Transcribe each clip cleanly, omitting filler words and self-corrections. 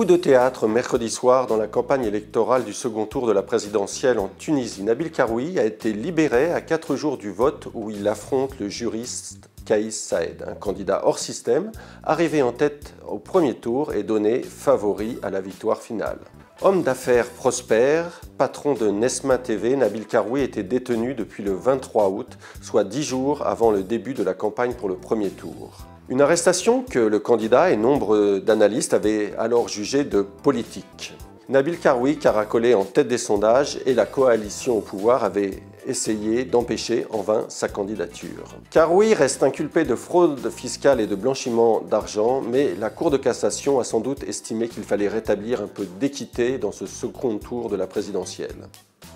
Coup de théâtre mercredi soir dans la campagne électorale du second tour de la présidentielle en Tunisie. Nabil Karoui a été libéré à 4 jours du vote où il affronte le juriste Kais Saed, un candidat hors système, arrivé en tête au premier tour et donné favori à la victoire finale. Homme d'affaires prospère, patron de Nesma TV, Nabil Karoui était détenu depuis le 23 août, soit 10 jours avant le début de la campagne pour le premier tour. Une arrestation que le candidat et nombre d'analystes avaient alors jugée de politique. Nabil Karoui caracolait en tête des sondages et la coalition au pouvoir avait essayé d'empêcher en vain sa candidature. Karoui reste inculpé de fraude fiscale et de blanchiment d'argent, mais la Cour de cassation a sans doute estimé qu'il fallait rétablir un peu d'équité dans ce second tour de la présidentielle.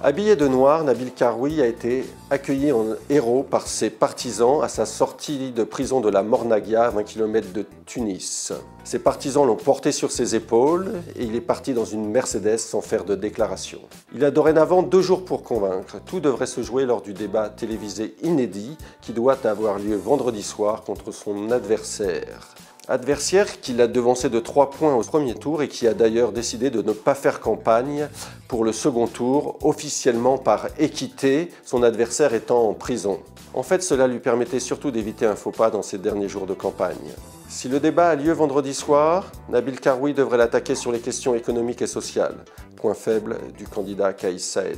Habillé de noir, Nabil Karoui a été accueilli en héros par ses partisans à sa sortie de prison de la Mornagia, à 20 km de Tunis. Ses partisans l'ont porté sur ses épaules et il est parti dans une Mercedes sans faire de déclaration. Il a dorénavant 2 jours pour convaincre. Tout devrait se jouer lors du débat télévisé inédit qui doit avoir lieu vendredi soir contre son adversaire. Adversaire qui l'a devancé de 3 points au premier tour et qui a d'ailleurs décidé de ne pas faire campagne pour le second tour, officiellement par équité, son adversaire étant en prison. En fait, cela lui permettait surtout d'éviter un faux pas dans ses derniers jours de campagne. Si le débat a lieu vendredi soir, Nabil Karoui devrait l'attaquer sur les questions économiques et sociales, point faible du candidat Kais Saed.